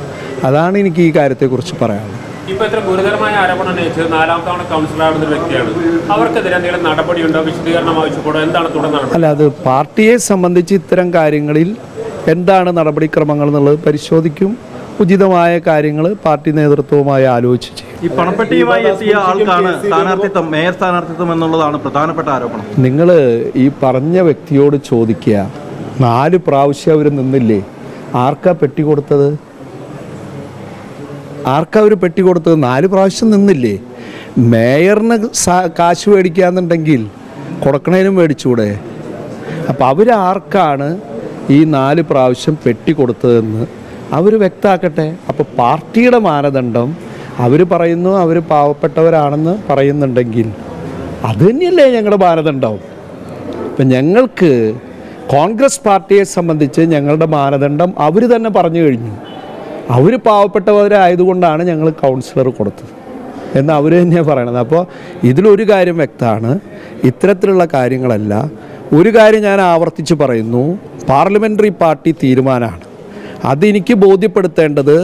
അതാണ് എനിക്ക് ഈ കാര്യത്തെക്കുറിച്ച് പറയാനുള്ളത്. ഇപ്പോൾ ഇത്ര ഗുരുതരമായ ആരോപണം ഉന്നയിച്ചത് 4ാമത്തെ തവണ കൗൺസിലറാകുന്ന ഒരു വ്യക്തിയാണ്. അവർക്കെതിരെ എന്തെങ്കിലും നടപടിയുണ്ടോ, വിശദീകരണം ആവശ്യപ്പെടോ, എന്താണ് തുടർ നടപടി? അല്ല, അത് പാർട്ടിയെ സംബന്ധിച്ച് ഇത്തരം കാര്യങ്ങളിൽ എന്താണ് നടപടിക്രമങ്ങൾ എന്നുള്ളത് പരിശോധിക്കും. ഉചിതമായ കാര്യങ്ങൾ പാർട്ടി നേതൃത്വവുമായി ആലോചിച്ച് ചെയ്യും. ഈ പണപ്പെട്ടിയുമായി എത്തിയ ആൾക്കാണ് സ്ഥാനാർത്ഥിത്വം, മേയർ സ്ഥാനാർത്ഥിത്വം എന്നുള്ളതാണ് പ്രധാനപ്പെട്ട ആരോപണം. നിങ്ങൾ ഈ പറഞ്ഞ വ്യക്തിയോട് ചോദിക്കുക, 4 പ്രാവശ്യം അവർ നിന്നില്ലേ? ആർക്കാ പെട്ടി കൊടുത്തത്? ആർക്കാ അവർ പെട്ടി കൊടുത്തത്? 4 പ്രാവശ്യം നിന്നില്ലേ? മേയറിന് കാശ് മേടിക്കാന്നുണ്ടെങ്കിൽ കൊടുക്കണേനും മേടിച്ചൂടെ? അപ്പം അവരാർക്കാണ് ഈ 4 പ്രാവശ്യം പെട്ടി കൊടുത്തതെന്ന് അവർ വ്യക്തമാക്കട്ടെ. അപ്പോൾ പാർട്ടിയുടെ മാനദണ്ഡം അവർ പറയുന്നു, അവർ പാവപ്പെട്ടവരാണെന്ന് പറയുന്നുണ്ടെങ്കിൽ അത് തന്നെയല്ലേ ഞങ്ങളുടെ മാനദണ്ഡം. ഇപ്പം ഞങ്ങൾക്ക് കോൺഗ്രസ് പാർട്ടിയെ സംബന്ധിച്ച് ഞങ്ങളുടെ മാനദണ്ഡം അവർ തന്നെ പറഞ്ഞു കഴിഞ്ഞു. അവർ പാവപ്പെട്ടവരായതുകൊണ്ടാണ് ഞങ്ങൾ കൗൺസിലർ കൊടുത്തത് എന്ന് അവർ തന്നെയാണ് പറയണത്. അപ്പോൾ ഇതിലൊരു കാര്യം വ്യക്തമാണ്, ഇത്തരത്തിലുള്ള കാര്യങ്ങളല്ല. ഒരു കാര്യം ഞാൻ ആവർത്തിച്ച് പറയുന്നു, പാർലമെൻ്ററി പാർട്ടി തീരുമാനമാണ്. അതെനിക്ക് ബോധ്യപ്പെടുത്തേണ്ടത്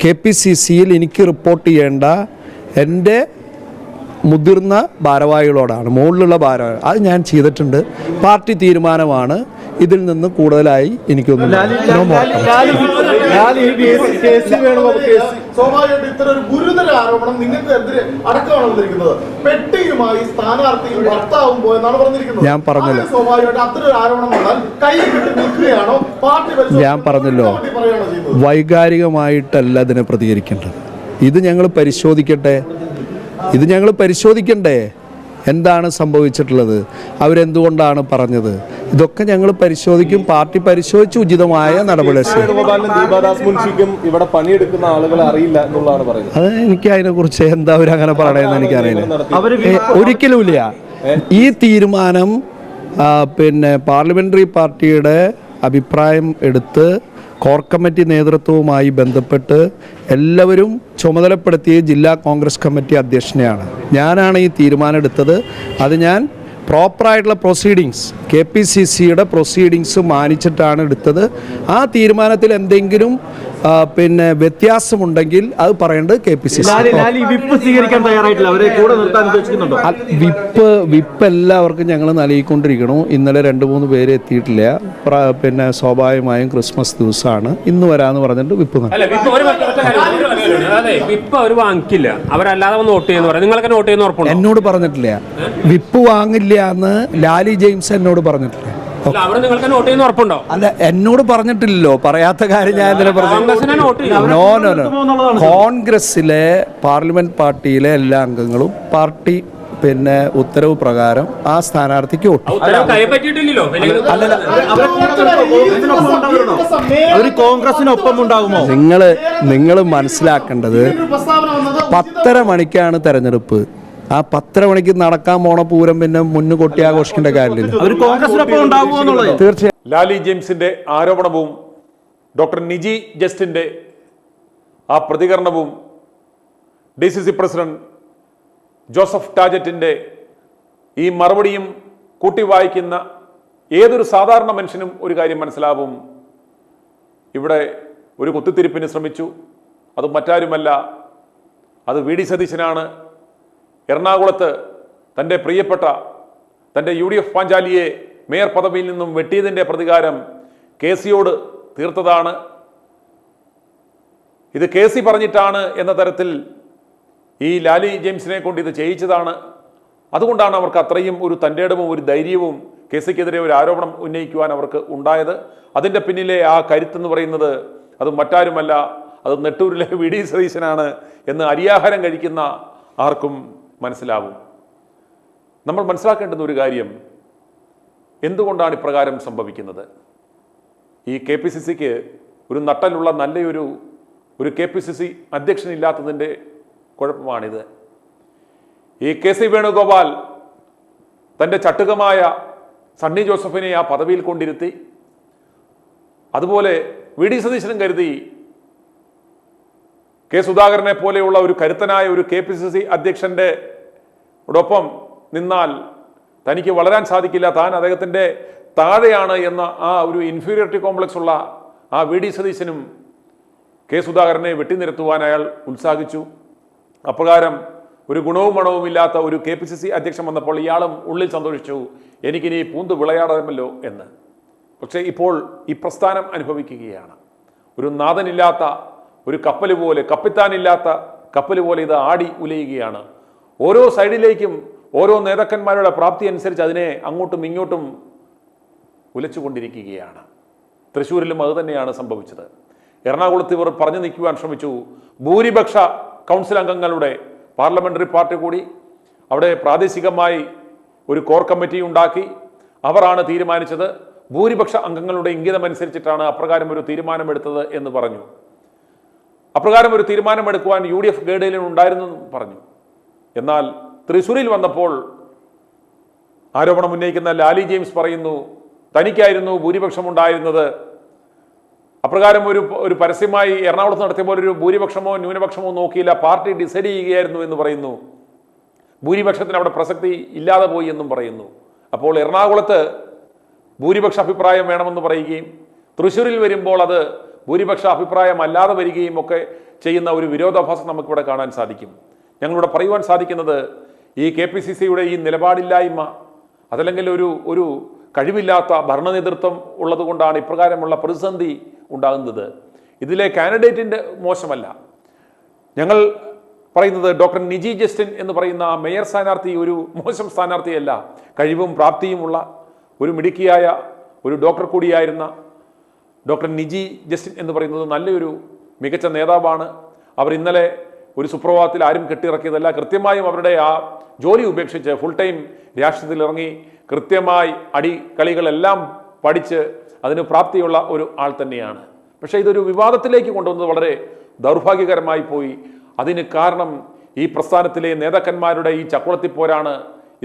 KPCCയിൽ എനിക്ക് റിപ്പോർട്ട് ചെയ്യേണ്ട എൻ്റെ മുതിർന്ന ഭാരവാഹികളോടാണ്, മുകളിലുള്ള ഭാരവാഹികൾ. അത് ഞാൻ ചെയ്തിട്ടുണ്ട്. പാർട്ടി തീരുമാനമാണ്. ഇതിൽ നിന്ന് കൂടുതലായി എനിക്കൊന്നും സ്വാഭാവികമായിട്ട് ഇത്തരം ഒരു ഗുരുതര ആരോപണം നിങ്ങൾക്കെതിരെ അടക്കമാണ് വന്നിരിക്കുന്നത്. പെട്ടിയുമായി സ്ഥാനാർത്ഥിയും ഭർത്താവും പോയെന്നാണ് പറഞ്ഞിരിക്കുന്നത്. ഞാൻ പറഞ്ഞല്ലോ, സ്വാഭാവികമായിട്ട് അത്തരം ഒരു ആരോപണം വന്നാൽ കൈ വിട്ട് നിൽക്കുകയാണോ പാർട്ടി? ഞാൻ പറഞ്ഞല്ലോ, വൈകാരികമായിട്ടല്ല ഇതിനെ പ്രതികരിക്കേണ്ടത്. ഇത് ഞങ്ങൾ പരിശോധിക്കട്ടെ. ഇത് ഞങ്ങൾ പരിശോധിക്കണ്ടേ എന്താണ് സംഭവിച്ചിട്ടുള്ളത്, അവരെന്തുകൊണ്ടാണ് പറഞ്ഞത്, ഇതൊക്കെ ഞങ്ങൾ പരിശോധിക്കും. പാർട്ടി പരിശോധിച്ച് ഉചിതമായ നടപടി. ഇവിടെ പണിയെടുക്കുന്ന ആളുകളെ അറിയില്ല എന്നുള്ളതാണ് പറയുന്നത്. അത് എനിക്ക് അതിനെക്കുറിച്ച് എന്താ അവരങ്ങനെ പറയണമെന്ന് എനിക്കറിയില്ല. ഒരിക്കലുമില്ല. ഈ തീരുമാനം പാർലമെൻ്ററി പാർട്ടിയുടെ അഭിപ്രായം എടുത്ത് കോർ കമ്മിറ്റി നേതൃത്വവുമായി ബന്ധപ്പെട്ട് എല്ലാവരും ചുമതലപ്പെടുത്തിയ ജില്ലാ കോൺഗ്രസ് കമ്മിറ്റി അധ്യക്ഷനെയാണ്. ഞാനാണ് ഈ തീരുമാനം എടുത്തത്. അത് ഞാൻ പ്രോപ്പറായിട്ടുള്ള പ്രൊസീഡിങ്സ്, KPCCയുടെ പ്രൊസീഡിങ്സ് മാനിച്ചിട്ടാണ് എടുത്തത്. ആ തീരുമാനത്തിൽ എന്തെങ്കിലും വ്യത്യാസമുണ്ടെങ്കിൽ അത് പറയേണ്ടത് KPCC. വിപ്പ് എല്ലാവർക്കും ഞങ്ങൾ നൽകിക്കൊണ്ടിരിക്കണു. ഇന്നലെ 2-3 പേര് എത്തിയിട്ടില്ല. സ്വാഭാവികമായും ക്രിസ്മസ് ദിവസമാണ്, ഇന്ന് വരാമെന്ന് പറഞ്ഞിട്ട് വിപ്പ് വാങ്ങിക്കില്ല, അവരല്ലാതെ നോട്ട് ചെയ്യുന്ന, നിങ്ങളൊക്കെ നോട്ട് ചെയ്യുന്ന ഉറപ്പുണ്ടോ? എന്നോട് പറഞ്ഞിട്ടില്ല. വിപ്പ് വാങ്ങില്ല എന്ന് ലാലി ജെയിംസ് എന്നോട് പറഞ്ഞിട്ടില്ല. അല്ല, അവർ നിങ്ങൾക്ക് നോട്ട് ചെയ്യുന്ന ഉറപ്പുണ്ടോ? അല്ല, എന്നോട് പറഞ്ഞിട്ടില്ലല്ലോ. പറയാത്ത കാര്യം ഞാൻ എന്തിനാ കോൺഗ്രസിനെ നോട്ട് ചെയ്യും. പറഞ്ഞു? നോ. കോൺഗ്രസിലെ പാർലമെന്റ് പാർട്ടിയിലെ എല്ലാ അംഗങ്ങളും പാർട്ടി ഉത്തരവ് പ്രകാരം ആ സ്ഥാനാർത്ഥിക്ക് വോട്ട്. ഉത്തരവ് കൈപ്പറ്റിയിട്ടില്ലല്ലോ. അവർ കോൺഗ്രസിനൊപ്പം ഉണ്ടാകുമോ? നിങ്ങൾ മനസ്സിലാക്കേണ്ടത് 10:30 മണിക്കാണ് തെരഞ്ഞെടുപ്പ്. ആ 10:30 മണിക്ക് നടക്കാൻ പോണ പൂരം മുന്നു കൊട്ടി ആഘോഷിക്കേണ്ട കാര്യമില്ല. അവർ കോൺഗ്രസിനൊപ്പം ഉണ്ടാകുമോ എന്നുള്ളത് തീർച്ചയായും. ലാലി ജെയിംസിന്റെ ആരോപണവും ഡോക്ടർ നിജി ജസ്റ്റിന്റെ ആ പ്രതികരണവും DCC പ്രസിഡന്റ് ജോസഫ് ടാജറ്റിന്റെ ഈ മറുപടിയും കൂട്ടി വായിക്കുന്ന ഏതൊരു സാധാരണ മനുഷ്യനും ഒരു കാര്യം മനസ്സിലാവും. ഇവിടെ ഒരു കുത്തിത്തിരിപ്പിന് ശ്രമിച്ചു. അത് മറ്റാരുമല്ല, അത് VD സതീശനാണ്. എറണാകുളത്ത് തൻ്റെ പ്രിയപ്പെട്ട തൻ്റെ UDF പാഞ്ചാലിയെ മേയർ പദവിയിൽ നിന്നും വെട്ടിയതിൻ്റെ പ്രതികാരം KCയോട് തീർത്തതാണ്. ഇത് KC പറഞ്ഞിട്ടാണ് എന്ന തരത്തിൽ ഈ ലാലി ജെയിംസിനെ കൊണ്ട് ഇത് ചെയ്യിച്ചതാണ്. അതുകൊണ്ടാണ് അവർക്ക് അത്രയും ഒരു തൻ്റെടവും ഒരു ധൈര്യവും KCക്കെതിരെ ഒരു ആരോപണം ഉന്നയിക്കുവാൻ അവർക്ക് ഉണ്ടായത്. അതിൻ്റെ പിന്നിലെ ആ കരുത്തെന്ന് പറയുന്നത് അത് മറ്റാരുമല്ല, അത് നെട്ടൂരിലെ VD സതീശനാണ് എന്ന് അരിയാഹാരം കഴിക്കുന്ന ആർക്കും മനസ്സിലാവും. നമ്മൾ മനസ്സിലാക്കേണ്ടുന്ന ഒരു കാര്യം, എന്തുകൊണ്ടാണ് ഇപ്രകാരം സംഭവിക്കുന്നത്? ഈ KPCCക്ക് ഒരു നട്ടലുള്ള നല്ലൊരു KPCC അധ്യക്ഷനില്ലാത്തതിൻ്റെ കുഴപ്പമാണിത്. ഈ KC വേണുഗോപാൽ തൻ്റെ ചട്ടുകമായ സണ്ണി ജോസഫിനെ ആ പദവിയിൽ കൊണ്ടിരുത്തി. അതുപോലെ VD സതീശനും കരുതി K സുധാകരനെ പോലെയുള്ള ഒരു കരുത്തനായ ഒരു KPCC അധ്യക്ഷൻ്റെ ഒപ്പം നിന്നാൽ തനിക്ക് വളരാൻ സാധിക്കില്ല, താൻ അദ്ദേഹത്തിൻ്റെ താഴെയാണ് എന്ന ആ ഒരു ഇൻഫീരിയോറിറ്റി കോംപ്ലക്സ് ഉള്ള ആ VD സതീശനും K സുധാകരനെ വെട്ടിനിരത്തുവാൻ അയാൾ ഉത്സാഹിച്ചു. അപ്രകാരം ഒരു ഗുണവും മണവും ഇല്ലാത്ത ഒരു KPCC അധ്യക്ഷൻ വന്നപ്പോൾ ഇയാളും ഉള്ളിൽ സന്തോഷിച്ചു, എനിക്കിനി പൂന്തു വിളയാടാമല്ലോ എന്ന്. പക്ഷേ ഇപ്പോൾ ഈ പ്രസ്ഥാനം അനുഭവിക്കുകയാണ്. ഒരു നാഥനില്ലാത്ത ഒരു കപ്പൽ പോലെ, കപ്പിത്താനില്ലാത്ത കപ്പൽ പോലെ ഇത് ആടി ഉലയുകയാണ്. ഓരോ സൈഡിലേക്കും ഓരോ നേതാക്കന്മാരുടെ പ്രാപ്തി അനുസരിച്ച് അതിനെ അങ്ങോട്ടും ഇങ്ങോട്ടും ഉലച്ചുകൊണ്ടിരിക്കുകയാണ്. തൃശ്ശൂരിലും അതുതന്നെയാണ് സംഭവിച്ചത്. എറണാകുളത്ത് ഇവർ പറഞ്ഞു നിൽക്കുവാൻ ശ്രമിച്ചു. ഭൂരിപക്ഷ കൗൺസിൽ അംഗങ്ങളുടെ പാർലമെന്ററി പാർട്ടി കൂടി അവിടെ പ്രാദേശികമായി ഒരു കോർ കമ്മിറ്റി ഉണ്ടാക്കി. അവരാണ് തീരുമാനിച്ചത്. ഭൂരിപക്ഷ അംഗങ്ങളുടെ ഇംഗിതമനുസരിച്ചിട്ടാണ് അപ്രകാരം ഒരു തീരുമാനമെടുത്തത് എന്ന് പറഞ്ഞു. അപ്രകാരം ഒരു തീരുമാനമെടുക്കുവാൻ UDF ഗൈഡ്ലൈൻ ഉണ്ടായിരുന്നു പറഞ്ഞു. എന്നാൽ തൃശ്ശൂരിൽ വന്നപ്പോൾ ആരോപണം ഉന്നയിക്കുന്ന ലാലി ജെയിംസ് പറയുന്നു, തനിക്കായിരുന്നു ഭൂരിപക്ഷം ഉണ്ടായിരുന്നത്. അപ്രകാരം ഒരു പരസ്യമായി എറണാകുളത്ത് നടത്തിയപ്പോൾ ഒരു ഭൂരിപക്ഷമോ ന്യൂനപക്ഷമോ നോക്കിയില്ല, പാർട്ടി ഡിസൈഡ് ചെയ്യുകയായിരുന്നു എന്ന് പറയുന്നു. ഭൂരിപക്ഷത്തിന് അവിടെ പ്രസക്തി ഇല്ലാതെ പോയി എന്നും പറയുന്നു. അപ്പോൾ എറണാകുളത്ത് ഭൂരിപക്ഷ അഭിപ്രായം വേണമെന്ന് പറയുകയും തൃശ്ശൂരിൽ വരുമ്പോൾ അത് ഭൂരിപക്ഷ അഭിപ്രായം അല്ലാതെ വരികയും ഒക്കെ ചെയ്യുന്ന ഒരു വിരോധാഭാസം നമുക്കിവിടെ കാണാൻ സാധിക്കും. ഞങ്ങളിവിടെ പറയുവാൻ സാധിക്കുന്നത് ഈ KPCCയുടെ ഈ നിലപാടില്ലായ്മ, അതല്ലെങ്കിൽ ഒരു കഴിവില്ലാത്ത ഭരണ നേതൃത്വം ഉള്ളത് കൊണ്ടാണ് ഇപ്രകാരമുള്ള പ്രതിസന്ധി ഉണ്ടാകുന്നത്. ഇതിലെ കാൻഡിഡേറ്റിൻ്റെ മോശമല്ല. ഞങ്ങൾ പറയുന്നത് ഡോക്ടർ നിജി ജസ്റ്റിൻ എന്ന് പറയുന്ന ആ മേയർ സ്ഥാനാർത്ഥി ഒരു മോശം സ്ഥാനാർത്ഥിയല്ല. കഴിവും പ്രാപ്തിയുമുള്ള ഒരു മിടുക്കിയായ ഒരു ഡോക്ടർ കൂടിയായിരുന്ന ഡോക്ടർ നിജി ജസ്റ്റിൻ എന്ന് പറയുന്നത് നല്ലൊരു മികച്ച നേതാവാണ്. അവർ ഇന്നലെ ഒരു സുപ്രഭാതത്തിൽ ആരും കെട്ടിയിറക്കിയതല്ല. കൃത്യമായും അവരുടെ ആ ജോലി ഉപേക്ഷിച്ച് ഫുൾ ടൈം രാഷ്ട്രീയത്തിൽ ഇറങ്ങി കൃത്യമായി അടികളികളെല്ലാം പഠിച്ച് അതിന് പ്രാപ്തിയുള്ള ഒരു ആൾ തന്നെയാണ്. പക്ഷേ ഇതൊരു വിവാദത്തിലേക്ക് കൊണ്ടുവന്നത് വളരെ ദൗർഭാഗ്യകരമായി പോയി. അതിന് കാരണം ഈ പ്രസ്ഥാനത്തിലെ നേതാക്കന്മാരുടെ ഈ ചക്കുളത്തിപ്പോരാണ്.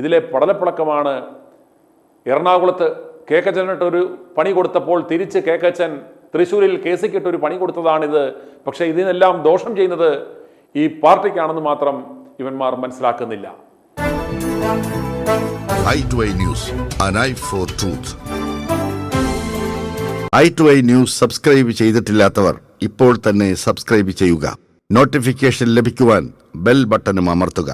ഇതിലെ പടലപ്പിളക്കമാണ്. എറണാകുളത്ത് കേക്കച്ചനിട്ടൊരു പണി കൊടുത്തപ്പോൾ തിരിച്ച് കേക്കച്ചൻ തൃശ്ശൂരിൽ KCക്കിട്ടൊരു പണി കൊടുത്തതാണിത്. പക്ഷേ ഇതിനെല്ലാം ദോഷം ചെയ്യുന്നത് ഈ പാർട്ടിക്കാണെന്ന് മാത്രം ഇവന്മാർ മനസ്സിലാക്കുന്നില്ല. i2i News, an eye for truth. i2i News subscribe ചെയ്തിട്ടില്ലാത്തവർ ഇപ്പോൾ തന്നെ സബ്സ്ക്രൈബ് ചെയ്യുക. നോട്ടിഫിക്കേഷൻ ലഭിക്കുവാൻ ബെൽ ബട്ടണും അമർത്തുക.